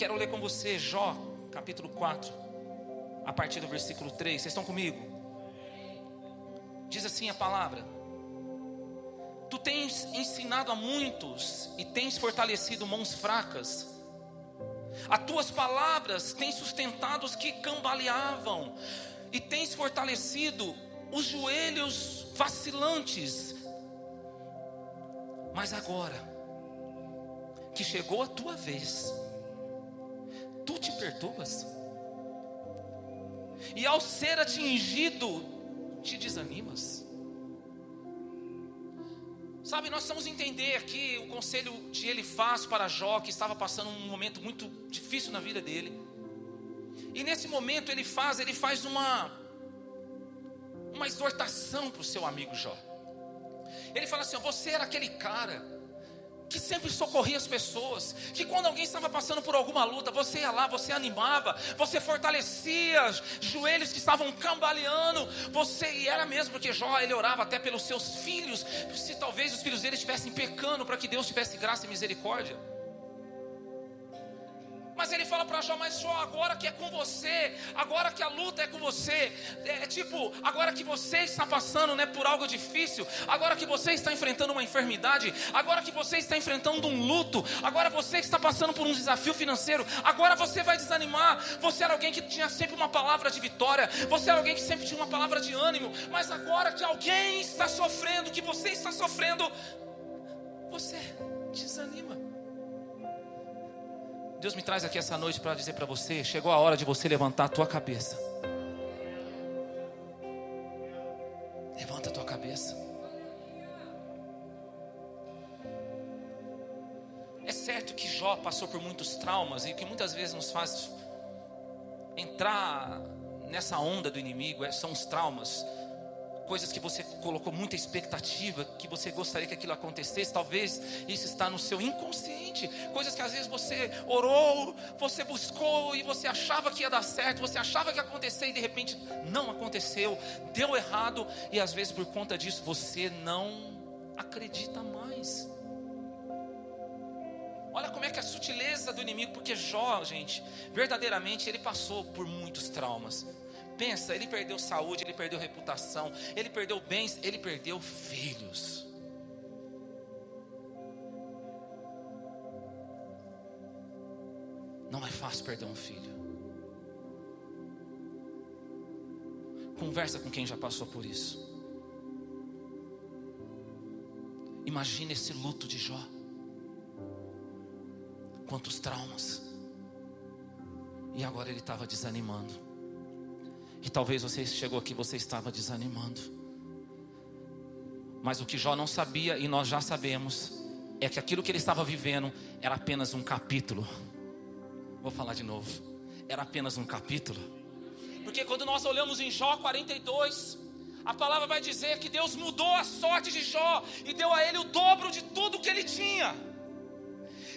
Quero ler com você Jó, capítulo 4, a partir do versículo 3. Vocês estão comigo? Diz assim a palavra: Tu tens ensinado a muitos e tens fortalecido mãos fracas. As tuas palavras têm sustentado os que cambaleavam e tens fortalecido os joelhos vacilantes. Mas agora que chegou a tua vez, tu te perturbas, e ao ser atingido, te desanimas. Sabe, nós precisamos entender aqui o conselho de Elifaz para Jó, que estava passando um momento muito difícil na vida dele. E nesse momento ele faz uma exortação para o seu amigo Jó. Ele fala assim: você era aquele cara que sempre socorria as pessoas, que quando alguém estava passando por alguma luta, você ia lá, você animava, você fortalecia os joelhos que estavam cambaleando, e era mesmo, porque Jó, ele orava até pelos seus filhos, se talvez os filhos dele estivessem pecando, para que Deus tivesse graça e misericórdia. Mas ele fala para Jó: mas Jó, agora que é com você, agora que a luta é com você, agora que você está passando, né, por algo difícil, agora que você está enfrentando uma enfermidade, agora que você está enfrentando um luto, agora você está passando por um desafio financeiro, agora você vai desanimar. Você era alguém que tinha sempre uma palavra de vitória, você era alguém que sempre tinha uma palavra de ânimo, mas agora que alguém está sofrendo, que você está sofrendo, você desanima. Deus me traz aqui essa noite para dizer para você: chegou a hora de você levantar a tua cabeça. Levanta a tua cabeça. É certo que Jó passou por muitos traumas, e que muitas vezes nos faz entrar nessa onda do inimigo são os traumas. Coisas que você colocou muita expectativa, que você gostaria que aquilo acontecesse. Talvez isso está no seu inconsciente. Coisas que às vezes você orou, você buscou e você achava que ia dar certo, você achava que ia acontecer e de repente não aconteceu, deu errado. E às vezes por conta disso você não acredita mais. Olha como é que é a sutileza do inimigo. Porque Jó, gente, verdadeiramente ele passou por muitos traumas. Pensa, ele perdeu saúde, ele perdeu reputação, ele perdeu bens, ele perdeu filhos. Não é fácil perder um filho. Conversa com quem já passou por isso. Imagina esse luto de Jó. Quantos traumas. E agora ele estava desanimando. E talvez você chegou aqui, você estava desanimando. Mas o que Jó não sabia, e nós já sabemos, é que aquilo que ele estava vivendo era apenas um capítulo. Vou falar de novo. Era apenas um capítulo. Porque quando nós olhamos em Jó 42, a palavra vai dizer que Deus mudou a sorte de Jó e deu a ele o dobro de tudo que ele tinha.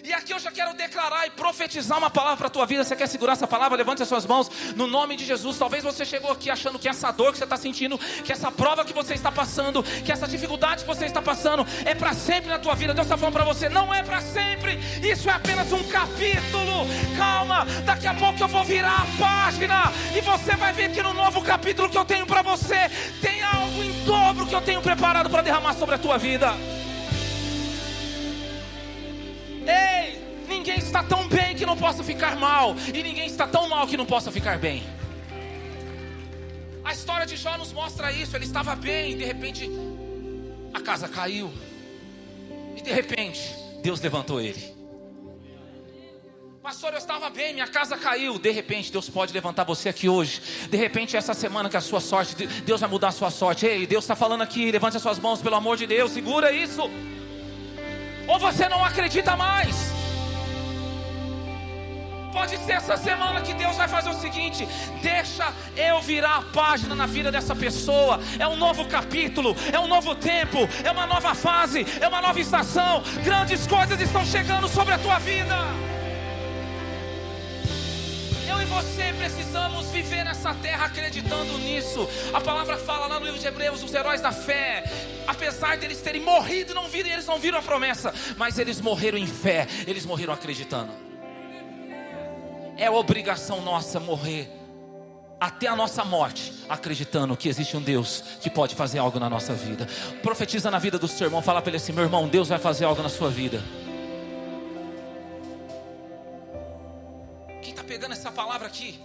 E aqui eu já quero declarar e profetizar uma palavra para a tua vida. Você quer segurar essa palavra? Levante as suas mãos no nome de Jesus. Talvez você chegou aqui achando que essa dor que você está sentindo, que essa prova que você está passando, que essa dificuldade que você está passando é para sempre na tua vida. Deus está falando para você: não é para sempre. Isso é apenas um capítulo. Calma, daqui a pouco eu vou virar a página e você vai ver que no novo capítulo que eu tenho para você tem algo em dobro que eu tenho preparado para derramar sobre a tua vida. Ei, ninguém está tão bem que não possa ficar mal, e ninguém está tão mal que não possa ficar bem. A história de Jó nos mostra isso. Ele estava bem e de repente a casa caiu. E de repente Deus levantou ele. Pastor, eu estava bem, minha casa caiu. De repente Deus pode levantar você aqui hoje. De repente essa semana que a sua sorte, Deus vai mudar a sua sorte. Ei, Deus está falando aqui, levante as suas mãos, pelo amor de Deus, segura isso. Ou você não acredita mais? Pode ser essa semana que Deus vai fazer o seguinte: deixa eu virar a página na vida dessa pessoa. É um novo capítulo, é um novo tempo, é uma nova fase, é uma nova estação. Grandes coisas estão chegando sobre a tua vida. Eu e você precisamos viver nessa terra acreditando nisso. A palavra fala lá no livro de Hebreus, os heróis da fé, apesar deles terem morrido e não viram, eles não viram a promessa, mas eles morreram em fé, eles morreram acreditando. É obrigação nossa morrer até a nossa morte, acreditando que existe um Deus que pode fazer algo na nossa vida. Profetiza na vida do seu irmão, fala para ele assim: meu irmão, Deus vai fazer algo na sua vida. Quem está pegando essa palavra aqui?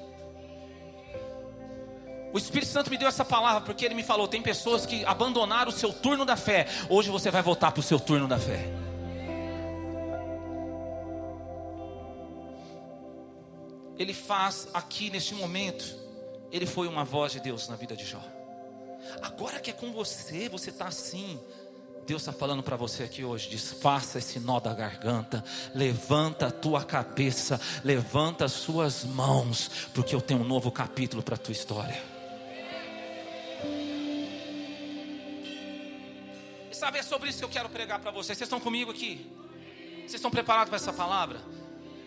O Espírito Santo me deu essa palavra porque ele me falou: tem pessoas que abandonaram o seu turno da fé. Hoje você vai voltar para o seu turno da fé. Ele faz aqui neste momento. Ele foi uma voz de Deus na vida de Jó. Agora que é com você, você está assim. Deus está falando para você aqui hoje: desfaça esse nó da garganta, levanta a tua cabeça, levanta as suas mãos, porque eu tenho um novo capítulo para a tua história. E sabe, é sobre isso que eu quero pregar para vocês. Vocês estão comigo aqui? Vocês estão preparados para essa palavra?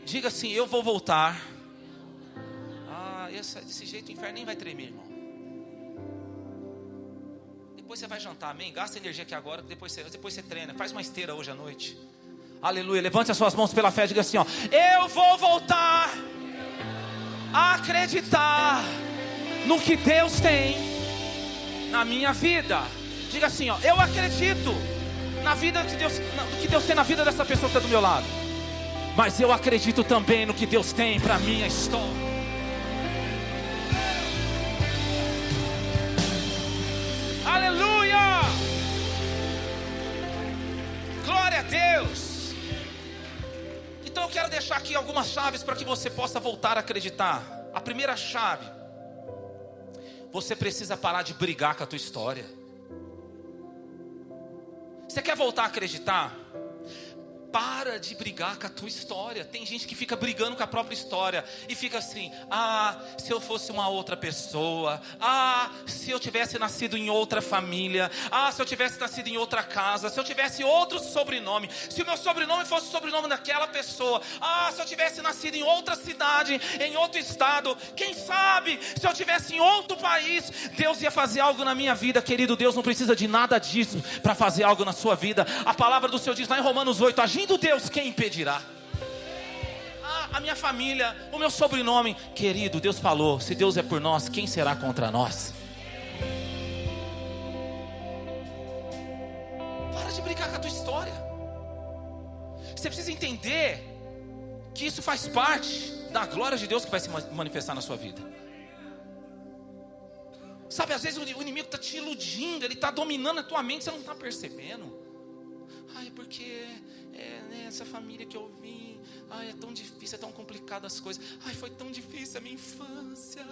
Diga assim: eu vou voltar. Desse jeito o inferno nem vai tremer, irmão. Depois você vai jantar, amém? Gasta energia aqui agora, depois você treina. Faz uma esteira hoje à noite. Aleluia, levante as suas mãos pela fé. Diga assim, ó: eu vou voltar a acreditar no que Deus tem na minha vida. Diga assim, ó: eu acredito na vida de Deus, no que Deus tem na vida dessa pessoa que está do meu lado. Mas eu acredito também no que Deus tem para a minha história. Aleluia! Glória a Deus! Então eu quero deixar aqui algumas chaves para que você possa voltar a acreditar. A primeira chave: você precisa parar de brigar com a tua história. Você quer voltar a acreditar? Para de brigar com a tua história. Tem gente que fica brigando com a própria história e fica assim: ah, se eu fosse uma outra pessoa, ah, se eu tivesse nascido em outra família, ah, se eu tivesse nascido em outra casa, se eu tivesse outro sobrenome, se o meu sobrenome fosse o sobrenome daquela pessoa, ah, se eu tivesse nascido em outra cidade, em outro estado, quem sabe se eu tivesse em outro país, Deus ia fazer algo na minha vida. Querido, Deus não precisa de nada disso para fazer algo na sua vida. A palavra do Senhor diz lá em Romanos 8: agindo Deus, quem impedirá? A minha família, o meu sobrenome. Querido, Deus falou: se Deus é por nós, quem será contra nós? Para de brincar com a tua história. Você precisa entender que isso faz parte da glória de Deus que vai se manifestar na sua vida. Sabe, às vezes o inimigo está te iludindo, ele está dominando a tua mente, você não está percebendo. Ai, porque essa família que eu vim, ai, é tão difícil, é tão complicado as coisas. Ai, foi tão difícil a minha infância.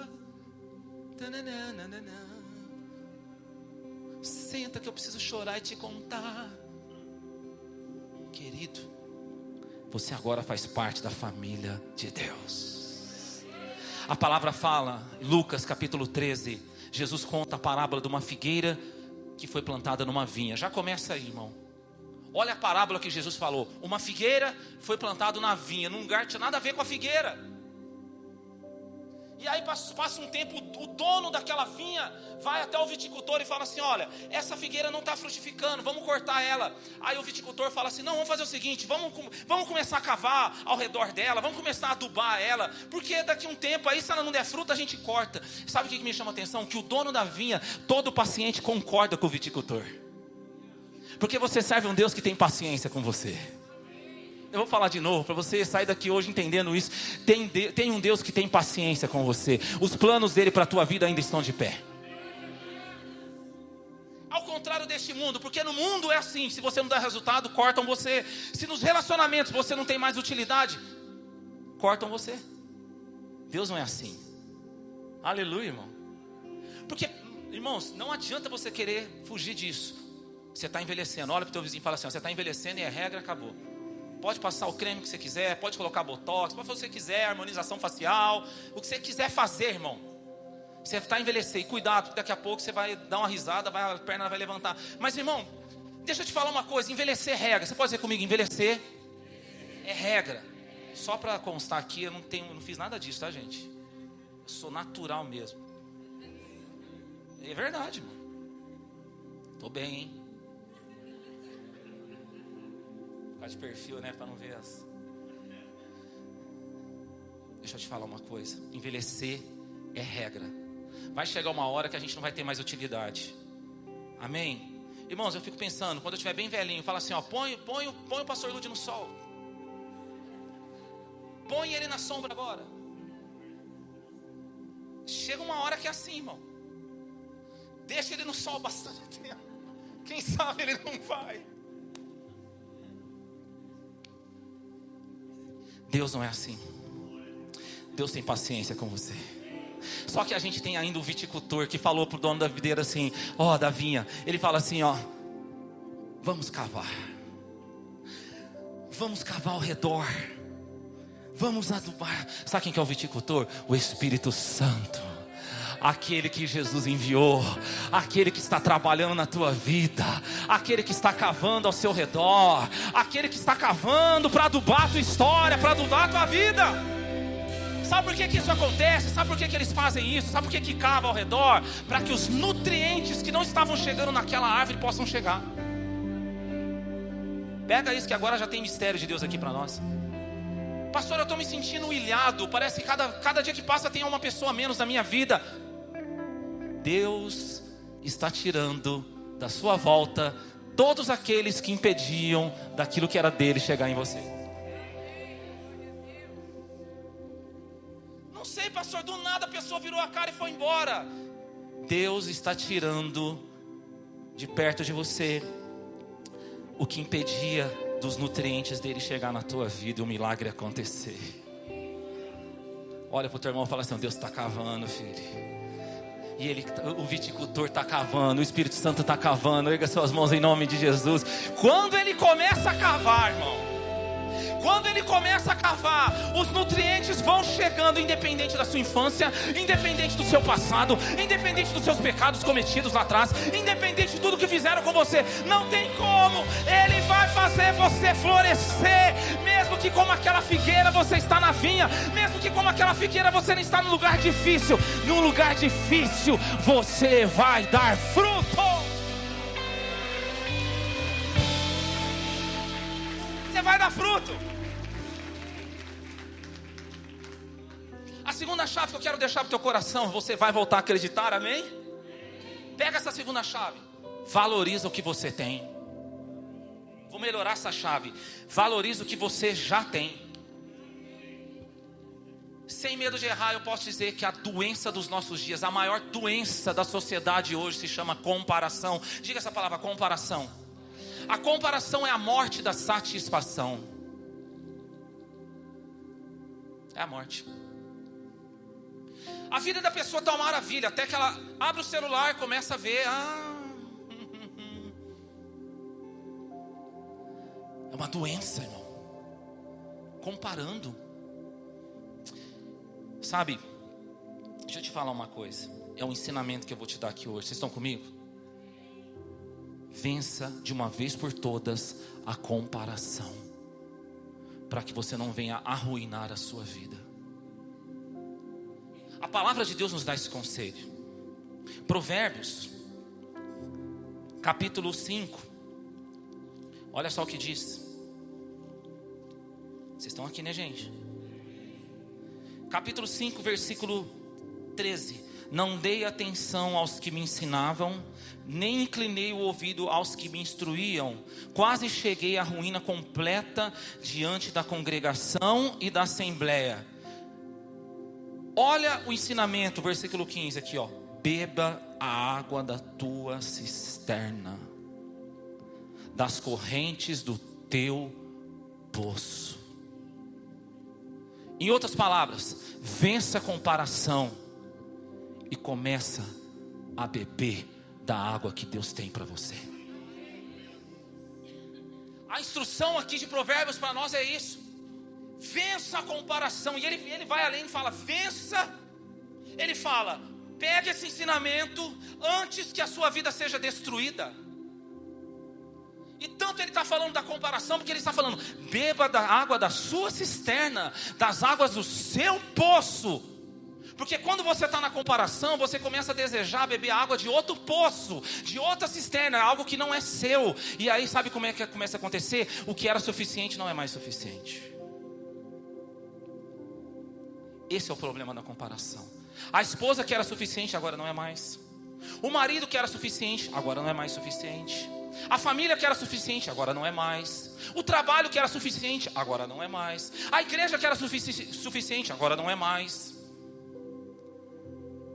Senta que eu preciso chorar e te contar. Querido, você agora faz parte da família de Deus. A palavra fala, Lucas capítulo 13, Jesus conta a parábola de uma figueira que foi plantada numa vinha. Já começa aí, irmão. Olha a parábola que Jesus falou: uma figueira foi plantada na vinha, num lugar que tinha nada a ver com a figueira. E aí passa um tempo, o dono daquela vinha vai até o viticultor e fala assim: olha, essa figueira não está frutificando, vamos cortar ela. Aí o viticultor fala assim: não, vamos fazer o seguinte, vamos começar a cavar ao redor dela, vamos começar a adubar ela, porque daqui a um tempo aí, se ela não der fruta, a gente corta. Sabe o que me chama a atenção? Que o dono da vinha, todo paciente, concorda com o viticultor. Porque você serve um Deus que tem paciência com você. Eu vou falar de novo, para você sair daqui hoje entendendo isso. Tem um Deus que tem paciência com você. Os planos dele para a tua vida ainda estão de pé. Ao contrário deste mundo, porque no mundo é assim: se você não dá resultado, cortam você. Se nos relacionamentos você não tem mais utilidade, cortam você. Deus não é assim. Aleluia, irmão. Porque, irmãos, não adianta você querer fugir disso. Você está envelhecendo, olha para o teu vizinho e fala assim: ó, você está envelhecendo e é regra, acabou. Pode passar o creme que você quiser, pode colocar botox, pode fazer o que você quiser, harmonização facial, o que você quiser fazer, irmão. Você está envelhecer, e cuidado, porque daqui a pouco você vai dar uma risada, a perna vai levantar. Mas, irmão, deixa eu te falar uma coisa: envelhecer é regra. Você pode dizer comigo: envelhecer é regra. Só para constar aqui, eu não fiz nada disso, tá, gente? Eu sou natural mesmo. É verdade, irmão. Tô bem, hein? De perfil, né, para não ver as... Deixa eu te falar uma coisa. Envelhecer é regra. Vai chegar uma hora que a gente não vai ter mais utilidade. Amém? Irmãos, eu fico pensando, quando eu estiver bem velhinho, fala assim, ó, põe o pastor Lude no sol. Põe ele na sombra agora. Chega uma hora que é assim, irmão. Deixa ele no sol bastante tempo. Quem sabe ele não vai. Deus não é assim. Deus tem paciência com você. Só que a gente tem ainda o viticultor que falou pro dono da videira assim, ó, da vinha. Ele fala assim, ó, vamos cavar ao redor. Vamos adubar. Sabe quem que é o viticultor? O Espírito Santo. Aquele que Jesus enviou, aquele que está trabalhando na tua vida, aquele que está cavando ao seu redor, aquele que está cavando para adubar a tua história, para adubar a tua vida. Sabe por que isso acontece? Sabe por que eles fazem isso? Sabe por que cava ao redor? Para que os nutrientes que não estavam chegando naquela árvore possam chegar. Pega isso que agora já tem mistério de Deus aqui para nós. Pastor, eu estou me sentindo ilhado. Parece que cada dia que passa tem uma pessoa a menos na minha vida. Deus está tirando da sua volta todos aqueles que impediam daquilo que era dele chegar em você. Não sei, pastor, do nada a pessoa virou a cara e foi embora. Deus está tirando de perto de você o que impedia dos nutrientes dele chegar na tua vida e o milagre acontecer. Olha para o teu irmão e fala assim, Deus está cavando, filho. E o viticultor está cavando, o Espírito Santo está cavando. Erga suas mãos em nome de Jesus. Quando ele começa a cavar, irmão, quando ele começa a cavar, os nutrientes vão chegando, independente da sua infância, independente do seu passado, independente dos seus pecados cometidos lá atrás, independente de tudo que fizeram com você. Não tem como. Ele vai fazer você florescer, mesmo que como aquela figueira você está na vinha, mesmo que como aquela figueira você não está num lugar difícil. Num lugar difícil você vai dar fruto. Você vai dar fruto. A segunda chave que eu quero deixar para o teu coração, você vai voltar a acreditar, amém? Pega essa segunda chave. Valoriza o que você tem. Vou melhorar essa chave. Valoriza o que você já tem. Sem medo de errar, eu posso dizer que a doença dos nossos dias, a maior doença da sociedade hoje se chama comparação. Diga essa palavra, comparação. A comparação é a morte da satisfação. É a morte. A vida da pessoa está uma maravilha, até que ela abre o celular e começa a ver. É uma doença, irmão. Comparando. Sabe, deixa eu te falar uma coisa. É um ensinamento que eu vou te dar aqui hoje. Vocês estão comigo? Vença de uma vez por todas a comparação, para que você não venha arruinar a sua vida. A palavra de Deus nos dá esse conselho. Provérbios, capítulo 5. Olha só o que diz. Vocês estão aqui, né, gente? Capítulo 5, versículo 13. Não dei atenção aos que me ensinavam, nem inclinei o ouvido aos que me instruíam. Quase cheguei à ruína completa diante da congregação e da assembleia. Olha o ensinamento, versículo 15 aqui, ó. Beba a água da tua cisterna, das correntes do teu poço. Em outras palavras, vença a comparação e começa a beber da água que Deus tem para você. A instrução aqui de Provérbios para nós é isso. Vença a comparação. E ele vai além e fala, vença. Ele fala, pegue esse ensinamento antes que a sua vida seja destruída. E tanto ele está falando da comparação, porque ele está falando, beba da água da sua cisterna, das águas do seu poço. Porque quando você está na comparação, você começa a desejar beber água de outro poço, de outra cisterna, algo que não é seu. E aí sabe como é que começa a acontecer? O que era suficiente não é mais suficiente. Esse é o problema da comparação. A esposa que era suficiente agora não é mais. O marido que era suficiente agora não é mais suficiente. A família que era suficiente agora não é mais. O trabalho que era suficiente agora não é mais. A igreja que era suficiente agora não é mais.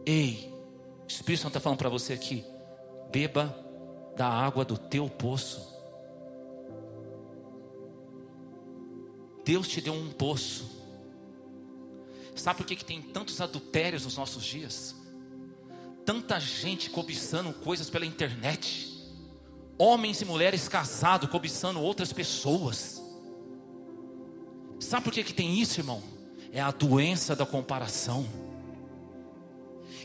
Ei, o Espírito Santo está falando para você aqui: beba da água do teu poço. Deus te deu um poço. Sabe por que tem tantos adultérios nos nossos dias? Tanta gente cobiçando coisas pela internet. Homens e mulheres casados cobiçando outras pessoas. Sabe por que tem isso, irmão? É a doença da comparação.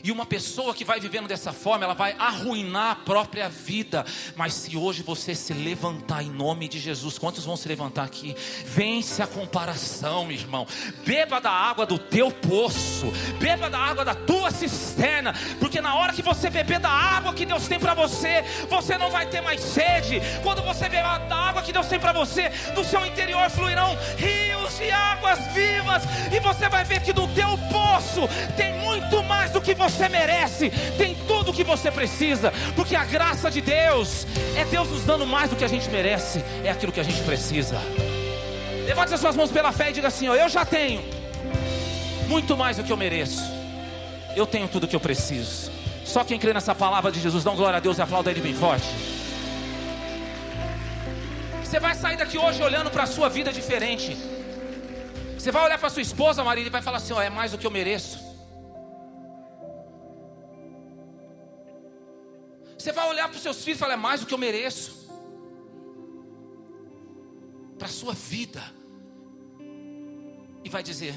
E uma pessoa que vai vivendo dessa forma, ela vai arruinar a própria vida. Mas se hoje você se levantar em nome de Jesus, quantos vão se levantar aqui? Vence a comparação, irmão. Beba da água do teu poço. Beba da água da tua cisterna. Porque na hora que você beber da água que Deus tem para você, você não vai ter mais sede. Quando você beber da água que Deus tem para você, do seu interior fluirão rios de águas vivas. E você vai ver que no teu poço tem muito mais do que você merece, tem tudo o que você precisa, porque a graça de Deus é Deus nos dando mais do que a gente merece, é aquilo que a gente precisa. Levante as suas mãos pela fé e diga assim: ó, eu já tenho muito mais do que eu mereço, eu tenho tudo o que eu preciso. Só quem crê nessa palavra de Jesus, dá um glória a Deus e aplauda Ele bem forte. Você vai sair daqui hoje olhando para a sua vida diferente. Você vai olhar para sua esposa, marido, e vai falar assim: ó, é mais do que eu mereço. Você vai olhar para os seus filhos e falar: é mais do que eu mereço. Para a sua vida. E vai dizer: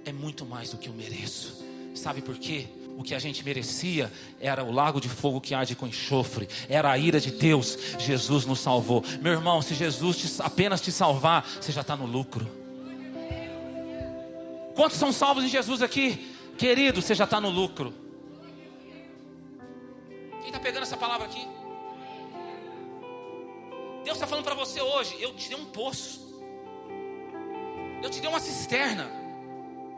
é muito mais do que eu mereço. Sabe por quê? O que a gente merecia era o lago de fogo que arde com enxofre. Era a ira de Deus. Jesus nos salvou. Meu irmão, se Jesus apenas te salvar, você já está no lucro. Quantos são salvos em Jesus aqui? Querido, você já está no lucro. Quem está pegando essa palavra aqui? Deus está falando para você hoje: eu te dei um poço, eu te dei uma cisterna.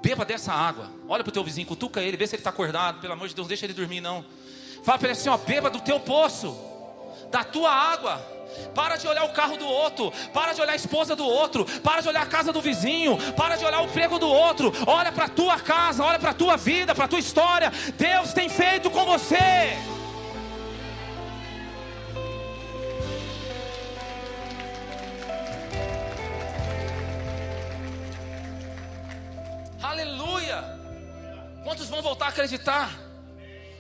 Beba dessa água. Olha para o teu vizinho, cutuca ele, vê se ele está acordado. Pelo amor de Deus, deixa ele dormir não. Fala para ele assim: ó, beba do teu poço, da tua água. Para de olhar o carro do outro, para de olhar a esposa do outro, para de olhar a casa do vizinho, para de olhar o emprego do outro. Olha para a tua casa, olha para a tua vida, para a tua história. Deus tem feito com você. Aleluia! Quantos vão voltar a acreditar?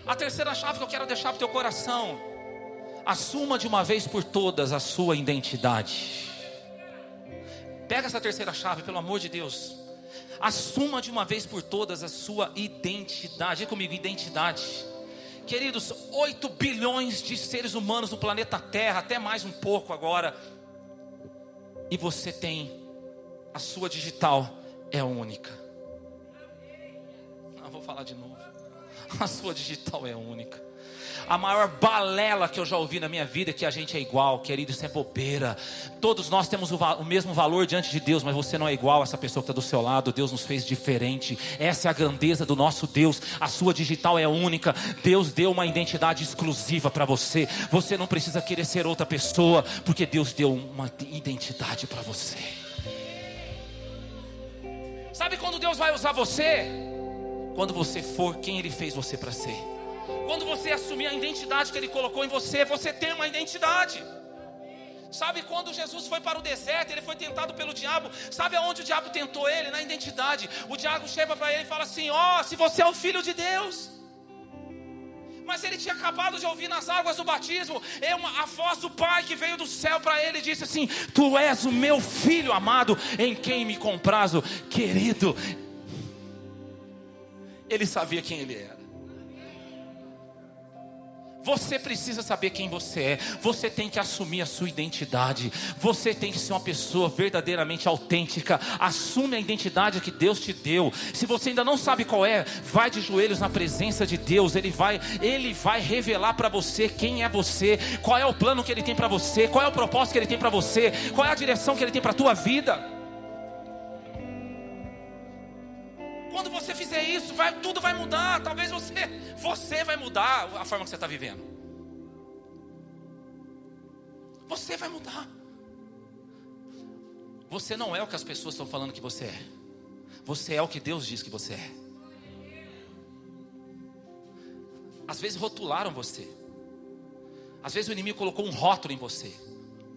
A terceira chave que eu quero deixar para o teu coração: assuma de uma vez por todas a sua identidade. Pega essa terceira chave, pelo amor de Deus. Assuma de uma vez por todas a sua identidade. Diga comigo: identidade. Queridos, 8 bilhões de seres humanos no planeta Terra, até mais um pouco agora. E você tem a sua digital, é única. Vou falar de novo. A sua digital é única. A maior balela que eu já ouvi na minha vida é que a gente é igual. Querido, isso é bobeira. Todos nós temos o mesmo valor diante de Deus, mas você não é igual a essa pessoa que está do seu lado. Deus nos fez diferente. Essa é a grandeza do nosso Deus. A sua digital é única. Deus deu uma identidade exclusiva para você. Você não precisa querer ser outra pessoa, porque Deus deu uma identidade para você. Sabe quando Deus vai usar você? Quando você for quem Ele fez você para ser. Quando você assumir a identidade que Ele colocou em você, você tem uma identidade. Sabe quando Jesus foi para o deserto, Ele foi tentado pelo diabo. Sabe aonde o diabo tentou Ele? Na identidade. O diabo chega para Ele e fala assim: ó, se você é o Filho de Deus. Mas ele tinha acabado de ouvir nas águas do batismo a voz do Pai que veio do céu para ele e disse assim: tu és o meu Filho amado, em quem me comprazo. Querido, ele sabia quem ele era. Você precisa saber quem você é. Você tem que assumir a sua identidade. Você tem que ser uma pessoa verdadeiramente autêntica. Assume a identidade que Deus te deu. Se você ainda não sabe qual é, vai de joelhos na presença de Deus. Ele vai revelar para você quem é você, qual é o plano que Ele tem para você, qual é o propósito que Ele tem para você, qual é a direção que Ele tem para a tua vida. Quando você fizer isso, tudo vai mudar. Talvez você vai mudar a forma que você está vivendo. Você vai mudar. Você não é o que as pessoas estão falando que você é. Você é o que Deus diz que você é. Às vezes rotularam você. Às vezes o inimigo colocou um rótulo em você.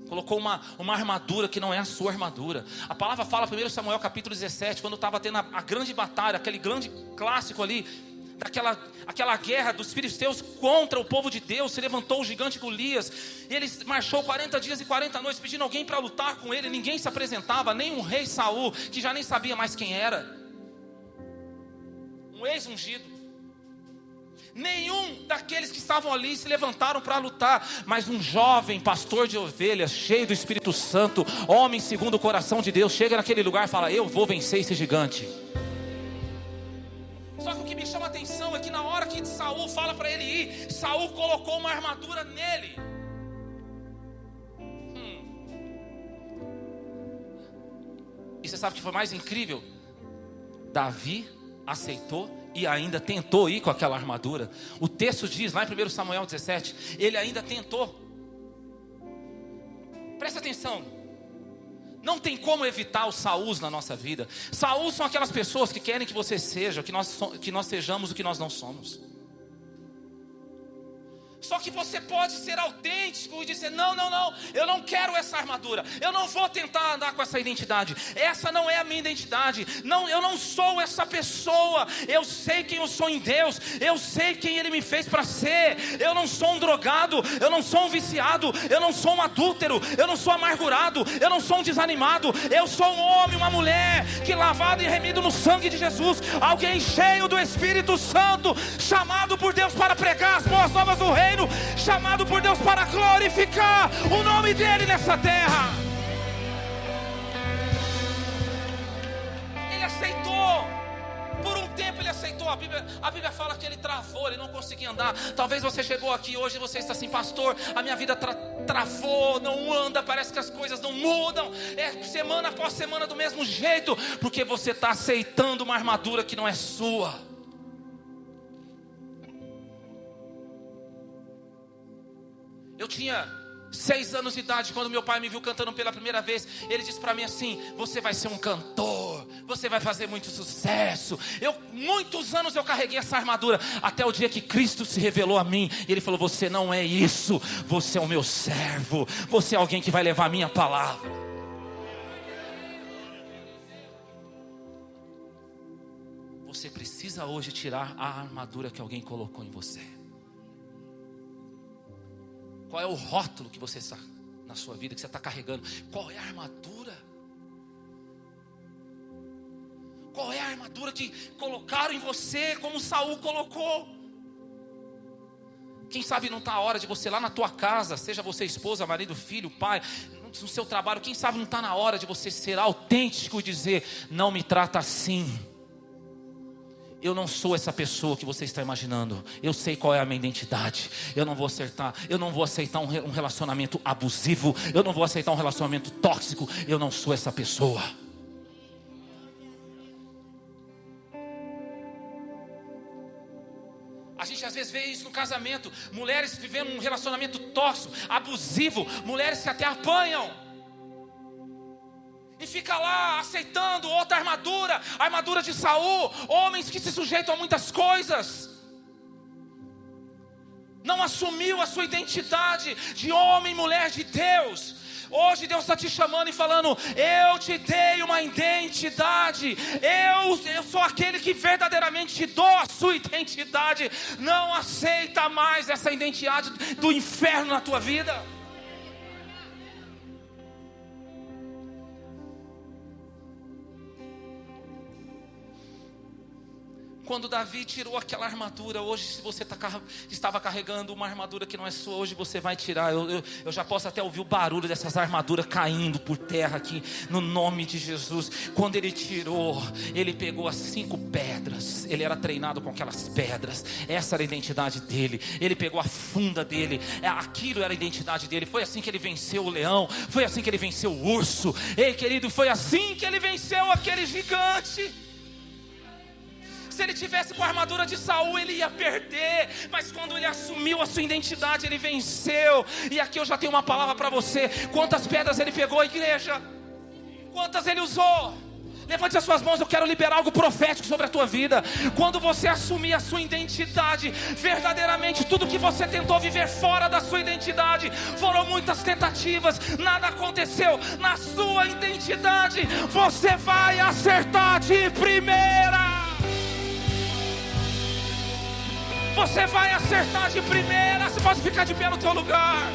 Colocou uma armadura que não é a sua armadura. A palavra fala, 1 Samuel capítulo 17, quando estava tendo a grande batalha, aquele grande clássico ali, aquela guerra dos filisteus contra o povo de Deus. Se levantou o gigante Golias, e ele marchou 40 dias e 40 noites pedindo alguém para lutar com ele. Ninguém se apresentava, nem um rei Saul, que já nem sabia mais quem era, um ex-ungido. Nenhum daqueles que estavam ali se levantaram para lutar, mas um jovem pastor de ovelhas, cheio do Espírito Santo, homem segundo o coração de Deus, chega naquele lugar e fala: eu vou vencer esse gigante. Só que o que me chama a atenção é que na hora que Saul fala para ele ir, Saul colocou uma armadura nele. E você sabe o que foi mais incrível? Davi aceitou e ainda tentou ir com aquela armadura. O texto diz lá em 1 Samuel 17, ele ainda tentou. Presta atenção. Não tem como evitar os Saús na nossa vida. Saús são aquelas pessoas que querem que você seja, que nós sejamos o que nós não somos. Só que você pode ser autêntico e dizer: não, eu não quero essa armadura, eu não vou tentar andar com essa identidade, essa não é a minha identidade, não, eu não sou essa pessoa, eu sei quem eu sou em Deus, eu sei quem Ele me fez para ser. Eu não sou um drogado, eu não sou um viciado, eu não sou um adúltero, eu não sou amargurado, eu não sou um desanimado, eu sou um homem, uma mulher, que lavado e remido no sangue de Jesus, alguém cheio do Espírito Santo, chamado por Deus para pregar as boas novas do reino, chamado por Deus para glorificar o nome dele nessa terra. Ele aceitou. Por um tempo ele aceitou. A Bíblia fala que ele travou, ele não conseguia andar. Talvez você chegou aqui hoje e você está assim: pastor, a minha vida travou, não anda, parece que as coisas não mudam, é semana após semana do mesmo jeito, porque você está aceitando uma armadura que não é sua. Eu tinha 6 anos de idade quando meu pai me viu cantando pela primeira vez. Ele disse para mim assim: você vai ser um cantor, você vai fazer muito sucesso. Muitos anos eu carreguei essa armadura, até o dia que Cristo se revelou a mim. E Ele falou: você não é isso, você é o meu servo, você é alguém que vai levar a minha palavra. Você precisa hoje tirar a armadura que alguém colocou em você. Qual é o rótulo que você está na sua vida, que você está carregando? Qual é a armadura? Qual é a armadura que colocaram em você, como Saul colocou? Quem sabe não está a hora de você lá na tua casa, seja você esposa, marido, filho, pai, no seu trabalho, quem sabe não está na hora de você ser autêntico e dizer: não me trata assim. Eu não sou essa pessoa que você está imaginando. Eu sei qual é a minha identidade. Eu não vou aceitar um relacionamento abusivo. Eu não vou aceitar um relacionamento tóxico. Eu não sou essa pessoa. A gente às vezes vê isso no casamento. Mulheres vivendo um relacionamento tóxico, abusivo. Mulheres que até apanham. E fica lá aceitando outra armadura, a armadura de Saul. Homens que se sujeitam a muitas coisas. Não assumiu a sua identidade de homem e mulher de Deus. Hoje Deus está te chamando e falando: eu te dei uma identidade. Eu sou aquele que verdadeiramente te dou a sua identidade. Não aceita mais essa identidade do inferno na tua vida. Quando Davi tirou aquela armadura, hoje se você estava carregando uma armadura que não é sua, hoje você vai tirar. Eu já posso até ouvir o barulho dessas armaduras caindo por terra aqui, no nome de Jesus. Quando ele tirou, ele pegou as 5 pedras, ele era treinado com aquelas pedras, essa era a identidade dele. Ele pegou a funda dele, aquilo era a identidade dele. Foi assim que ele venceu o leão, foi assim que ele venceu o urso. Ei querido, foi assim que ele venceu aquele gigante. tivesse com a armadura de Saul, ele ia perder. Mas quando ele assumiu a sua identidade, ele venceu. E aqui eu já tenho uma palavra para você. Quantas pedras ele pegou, igreja? Quantas ele usou? Levante as suas mãos, eu quero liberar algo profético sobre a tua vida. Quando você assumir a sua identidade, verdadeiramente tudo que você tentou viver fora da sua identidade, foram muitas tentativas, nada aconteceu. Na sua identidade, você vai acertar de primeira. Você vai acertar de primeira. Você pode ficar de pé no teu lugar.